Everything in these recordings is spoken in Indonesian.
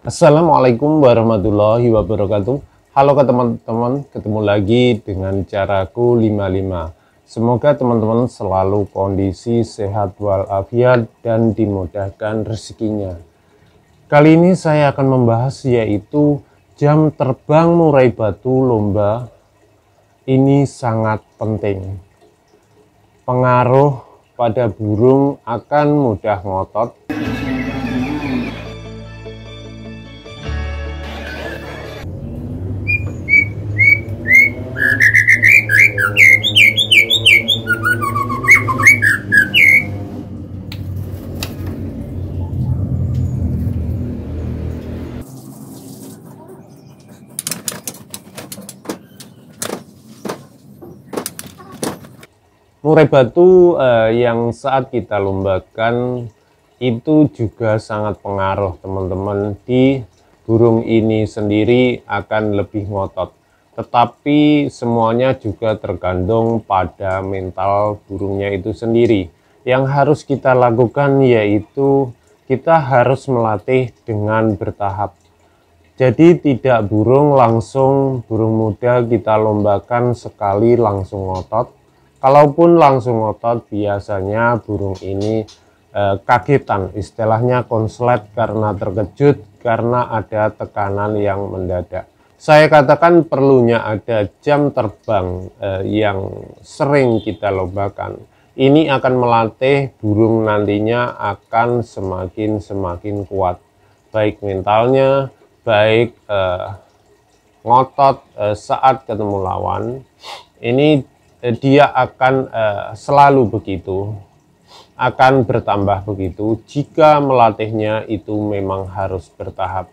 Assalamualaikum warahmatullahi wabarakatuh. Halo ke teman-teman, ketemu lagi dengan caraku 55. Semoga teman-teman selalu kondisi sehat walafiat dan dimudahkan rezekinya. Kali ini saya akan membahas yaitu jam terbang murai batu lomba. Ini sangat penting. Pengaruh pada burung akan mudah ngotot. Murai batu yang saat kita lombakan itu juga sangat pengaruh teman-teman. Di burung ini sendiri akan lebih ngotot, tetapi semuanya juga tergantung pada mental burungnya itu sendiri. Yang harus kita lakukan yaitu kita harus melatih dengan bertahap. Jadi tidak burung muda kita lombakan sekali langsung ngotot. Kalaupun langsung ngotot, biasanya burung ini kagetan, istilahnya konslet karena terkejut karena ada tekanan yang mendadak. Saya katakan perlunya ada jam terbang yang sering kita lombakan. Ini akan melatih burung nantinya akan semakin kuat, baik mentalnya, baik ngotot saat ketemu lawan. Ini dia akan selalu begitu, akan bertambah begitu jika melatihnya itu memang harus bertahap.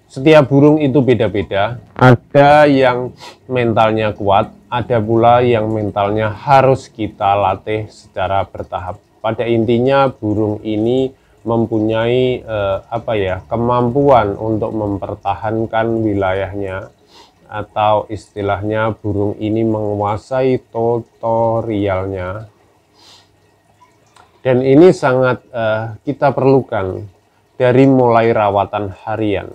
Setiap burung itu beda-beda, ada yang mentalnya kuat, ada pula yang mentalnya harus kita latih secara bertahap. Pada intinya burung ini mempunyai kemampuan untuk mempertahankan wilayahnya, atau istilahnya burung ini menguasai tutorialnya, dan ini sangat kita perlukan dari mulai rawatan harian.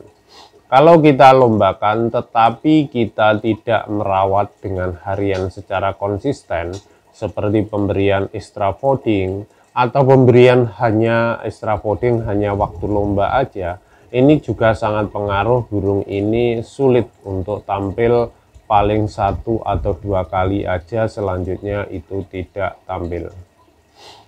Kalau kita lombakan tetapi kita tidak merawat dengan harian secara konsisten, seperti pemberian extra fooding atau pemberian hanya extra fooding hanya waktu lomba aja, ini juga sangat pengaruh. Burung ini sulit untuk tampil, paling 1 atau 2 kali aja, selanjutnya itu tidak tampil.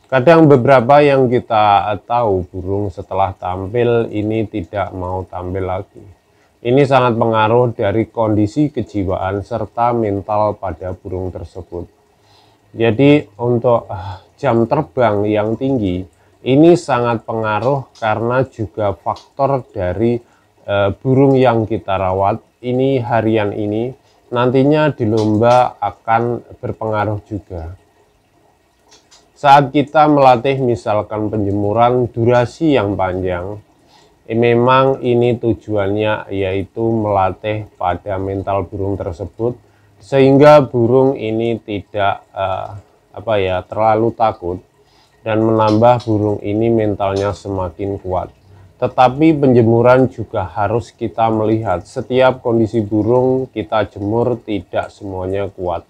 Kadang beberapa yang kita tahu burung setelah tampil ini tidak mau tampil lagi. Ini sangat pengaruh dari kondisi kejiwaan serta mental pada burung tersebut. Jadi untuk jam terbang yang tinggi ini sangat pengaruh karena juga faktor dari burung yang kita rawat. Ini harian ini nantinya di lomba akan berpengaruh juga. Saat kita melatih misalkan penjemuran durasi yang panjang, memang ini tujuannya yaitu melatih pada mental burung tersebut sehingga burung ini tidak terlalu takut, dan menambah burung ini mentalnya semakin kuat. Tetapi penjemuran juga harus kita melihat setiap kondisi burung kita jemur tidak semuanya kuat.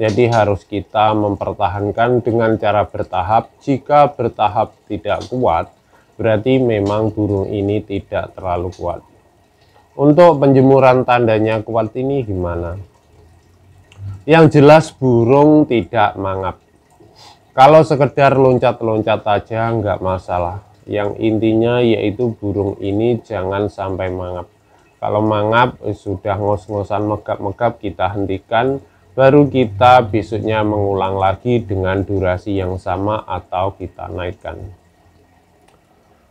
Jadi harus kita mempertahankan dengan cara bertahap. Jika bertahap tidak kuat, berarti memang burung ini tidak terlalu kuat. Untuk penjemuran tandanya kuat ini gimana? Yang jelas burung tidak mangap. Kalau sekedar loncat-loncat aja nggak masalah. Yang intinya yaitu burung ini jangan sampai mangap. Kalau mangap sudah ngos-ngosan megap-megap, kita hentikan. Baru kita besoknya mengulang lagi dengan durasi yang sama atau kita naikkan.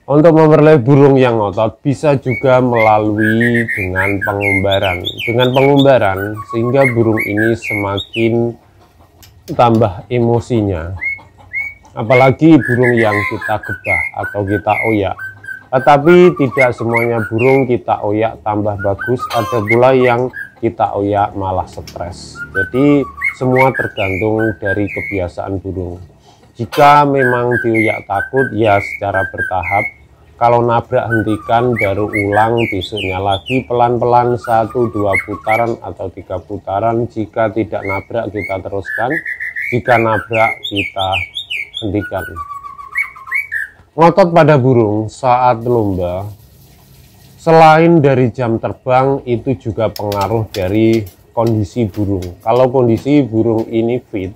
Untuk memperoleh burung yang ngotot bisa juga melalui dengan pengumbaran. Dengan pengumbaran sehingga burung ini semakin tambah emosinya. Apalagi burung yang kita gebah atau kita oyak. Tetapi tidak semuanya burung kita oyak tambah bagus, ada pula yang kita oyak malah stres. Jadi semua tergantung dari kebiasaan burung. Jika memang dioyak takut, ya secara bertahap. Kalau nabrak hentikan, baru ulang, besoknya lagi pelan-pelan 1-2 putaran atau 3 putaran. Jika tidak nabrak kita teruskan, jika nabrak kita hentikan. Ngotot pada burung saat lomba, selain dari jam terbang, itu juga pengaruh dari kondisi burung. Kalau kondisi burung ini fit,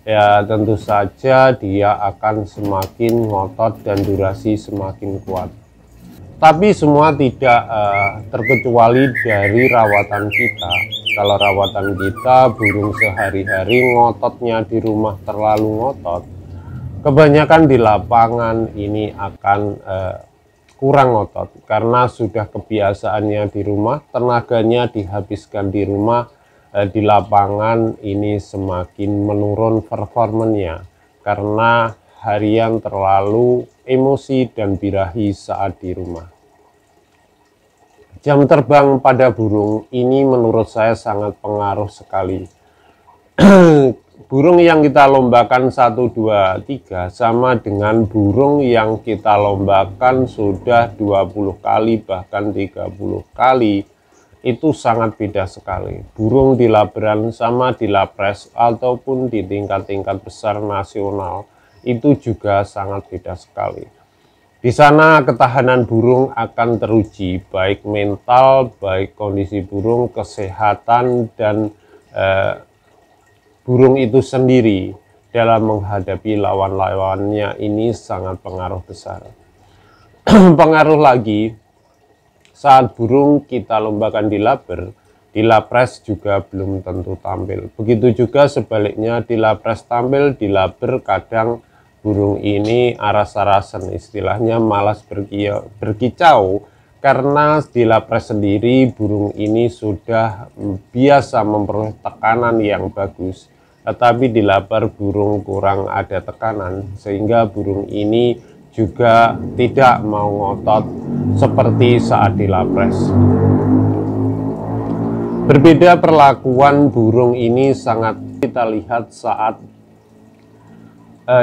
ya tentu saja dia akan semakin ngotot dan durasi semakin kuat. Tapi semua tidak terkecuali dari rawatan kita. Kalau rawatan kita burung sehari-hari ngototnya di rumah terlalu ngotot, kebanyakan di lapangan ini akan kurang ngotot karena sudah kebiasaannya di rumah, tenaganya dihabiskan di rumah. Di lapangan ini semakin menurun performanya karena harian terlalu emosi dan birahi saat di rumah. Jam terbang pada burung ini menurut saya sangat pengaruh sekali. Burung yang kita lombakan 1, 2, 3 sama dengan burung yang kita lombakan sudah 20 kali bahkan 30 kali. Itu sangat beda sekali. Burung di Labran sama di Lapres ataupun di tingkat-tingkat besar nasional itu juga sangat beda sekali. Di sana ketahanan burung akan teruji, baik mental, baik kondisi burung, kesehatan, dan burung itu sendiri dalam menghadapi lawan-lawannya ini sangat pengaruh besar. Pengaruh lagi, saat burung kita lombakan di Laber, di Lapres juga belum tentu tampil. Begitu juga sebaliknya, di Lapres tampil, di Laber kadang burung ini aras-arasan, istilahnya malas berkicau, karena di Lapres sendiri burung ini sudah biasa memperoleh tekanan yang bagus. Tetapi di Laber burung kurang ada tekanan, sehingga burung ini juga tidak mau ngotot seperti saat di Lapres. Berbeda perlakuan burung ini sangat kita lihat saat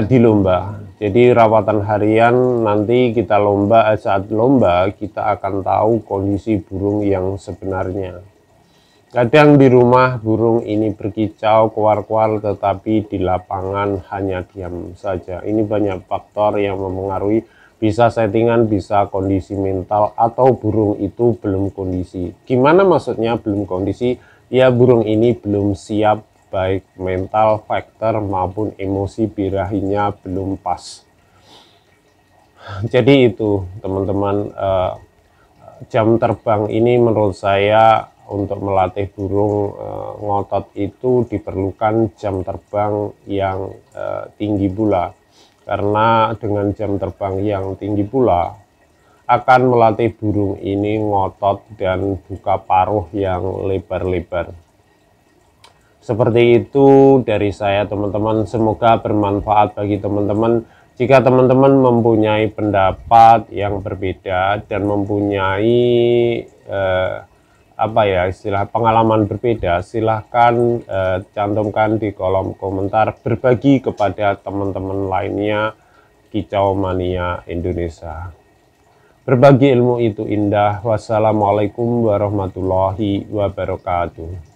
di lomba. Jadi rawatan harian nanti kita saat lomba kita akan tahu kondisi burung yang sebenarnya. Kadang di rumah burung ini berkicau, kuar-kuar, tetapi di lapangan hanya diam saja. Ini banyak faktor yang mempengaruhi, bisa settingan, bisa kondisi mental, atau burung itu belum kondisi. Gimana maksudnya belum kondisi? Ya burung ini belum siap, baik mental, faktor, maupun emosi birahinya belum pas. Jadi itu teman-teman, jam terbang ini menurut saya untuk melatih burung ngotot itu diperlukan jam terbang yang tinggi pula, karena dengan jam terbang yang tinggi pula akan melatih burung ini ngotot dan buka paruh yang lebar-lebar. Seperti itu dari saya teman-teman, semoga bermanfaat bagi teman-teman. Jika teman-teman mempunyai pendapat yang berbeda dan mempunyai istilah pengalaman berbeda, silahkan cantumkan di kolom komentar, berbagi kepada teman-teman lainnya Kicau Mania Indonesia. Berbagi ilmu itu indah. Wassalamualaikum warahmatullahi wabarakatuh.